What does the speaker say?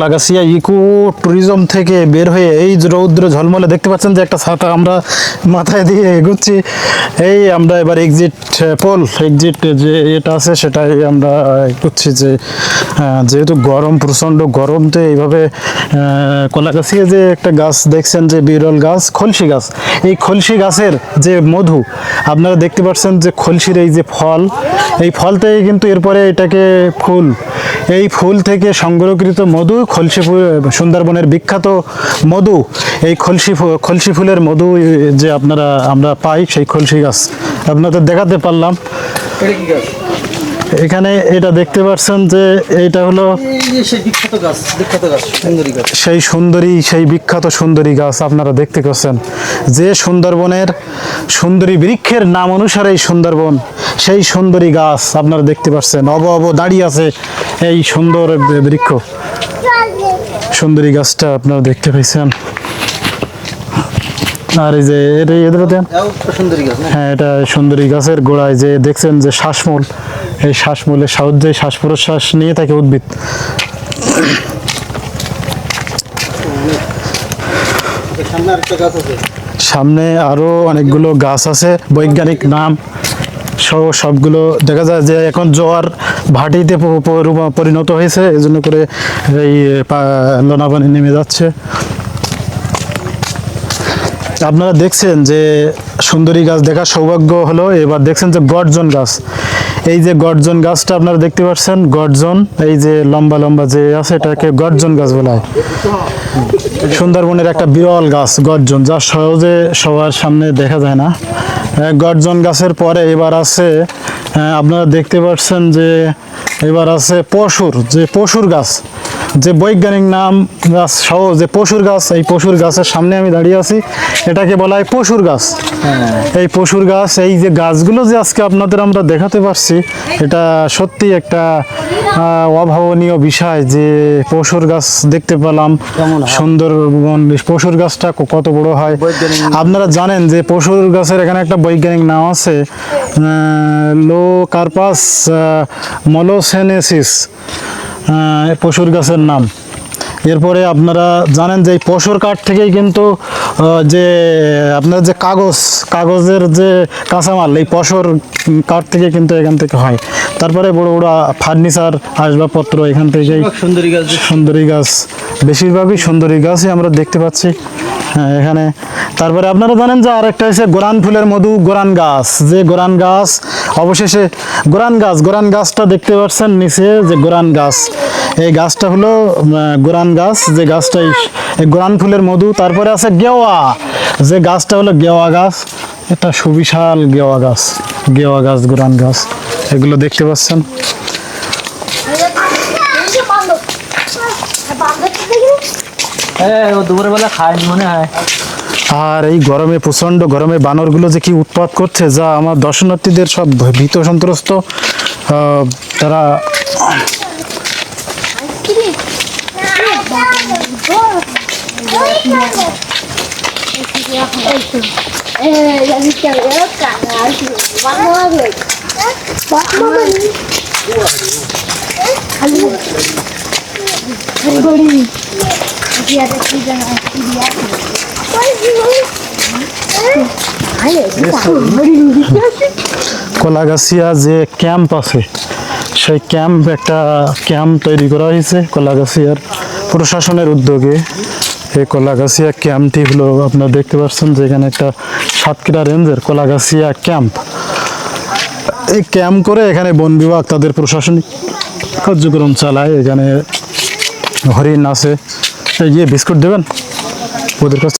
লাগাসিয়া eco tourism থেকে বের হয়ে এই যে রৌদ্র ঝলমলে দেখতে পাচ্ছেন যে একটা ছাতা আমরা মাথায় দিয়ে এগোচ্ছি। এই আমরা এবার এক্সিট যে এটা আছে সেটাই আমরা এগোচ্ছি। যে যেহেতু গরম, প্রচণ্ড গরমতে এইভাবে কলাগাছিয়া যে একটা গাছ দেখছেন যে বিরল গাছ, খলসি গাছ, এই খলসি গাছের যে মধু আপনারা দেখতে পাচ্ছেন যে খলসির এই যে ফল, এই ফল থেকে কিন্তু এরপরে এটাকে ফুল, এই ফুল থেকে সংগ্রহকৃত মধু, সুন্দরবনের বিখ্যাত মধু, এই খলসি ফুলের মধু যে আমরা পাই, সেই খলসি গাছ আপনাদের দেখাতে পারলাম। এখানে এটা দেখতে পাচ্ছেন যে এইটা হলো সেই সুন্দরী, সেই বিখ্যাত সুন্দরী গাছ আপনারা দেখতে পাচ্ছেন। যে সুন্দরবনের সুন্দরী বৃক্ষের নাম অনুসারে এই সুন্দরবন, সেই সুন্দরী গাছ আপনারা দেখতে পাচ্ছেন অব দাঁড়িয়ে আছে এই সুন্দর বৃক্ষ, সুন্দরী গাছটা আপনারা দেখতে পাইছেন। আর এই যে এদের হ্যাঁ, এটা সুন্দরী গাছের গোড়ায় যে দেখছেন যে শ্বাসমূল, এই শ্বাসমূলের সাহায্যে শ্বাস প্রশ্বাস নিয়ে থাকে উদ্ভিদ। সামনে আরো অনেকগুলো গাছ আছে, বৈজ্ঞানিক নাম সহ সবগুলো দেখা যায় যে এখন জোয়ার ভাটিতে পরিণত হয়েছে, এজন্য করে এই লোনা পানি নেমে যাচ্ছে। আপনারা দেখছেন যে সুন্দরী গাছ দেখার সৌভাগ্য হলো। এবার দেখছেন যে গর্জন গাছ, এই যে গর্জন গাছটা আপনারা দেখতে পাচ্ছেন, গর্জন, এই যে লম্বা লম্বা যে আছে এটাকে গর্জন গাছ বলা হয়। সুন্দরবনের একটা বিরল গাছ গর্জন, যা সহজে সবার সামনে দেখা যায় না। গর্জন গাছের পরে এবার আছে আপনারা দেখতে পাচ্ছেন যে এবার আছে পশুর গাছ, যে বৈজ্ঞানিক নাম গাছ সহ যে পশুর গাছ, এই পশুর গাছের সামনে আমি দাঁড়িয়ে আছি, এটাকে বলা হয় পশুর গাছ। এই পশুর গাছ, এই যে গাছগুলো যে আজকে আপনাদের আমরা দেখাতে পারছি, এটা সত্যি একটা অভাবনীয় বিষয় যে পশুর গাছ দেখতে পেলাম। সুন্দরবন পশুর গাছটা কত বড় হয় আপনারা জানেন যে পশুর গাছের এখানে একটা বৈজ্ঞানিক নাম আছে, লোকার্পাস মলোসেনেসিস, পশুর গাছের নাম। এরপরে আপনারা জানেন যে এই পশুর কাঠ থেকেই কিন্তু যে আপনার যে কাগজের যে কাঁচামাল, এই পশুর কাঠ থেকে কিন্তু এখান থেকে হয়। তারপরে বড় বড় ফার্নিচার, আসবাবপত্র এখান থেকেই। সুন্দরী গাছ, বেশিরভাগই সুন্দরী গাছই আমরা দেখতে পাচ্ছি এখানে। তারপরে আপনারা জানেন যে আরেকটা হচ্ছে গোরান ফুলের মধু, গোরান গাছ, যে গোরান গাছ অবশেষে গোরান গাছটা দেখতে পাচ্ছেন নিচে, যে গোরান গাছ, এই গাছটা হলো গোরান গাছ, যে গাছটা এই গোরান ফুলের মধু। তারপরে আছে গেওয়া, যে গাছটা হলো গেওয়া গাছ, এটা সুবিশাল গেওয়া গাছ, গোরান গাছ, এগুলো দেখতে পাচ্ছেন। দুপুরবেলা খায়নি মনে হয়। আর এই গরমে, প্রচণ্ড গরমে বানরগুলো যে কি উৎপাত করছে, যা আমার দর্শনার্থীদের সব ভীত সন্ত্রস্ত। তারা কলাগাছিয়া যে ক্যাম্প আছে, সেই একটা ক্যাম্প তৈরি করা হয়েছে কলাগাছিয়ার প্রশাসনের উদ্যোগে। এই কলাগাছিয়া ক্যাম্পটি হলো আপনারা দেখতে পাচ্ছেন যে এখানে একটা সাতক্ষীরা রেঞ্জের কলাগাছিয়া ক্যাম্প। এই ক্যাম্প করে এখানে বন বিভাগ তাদের প্রশাসনিক কার্যক্রম চালায়। এখানে হরিণ আছে, এই বিস্কুট দেবেন ওদের কাছে।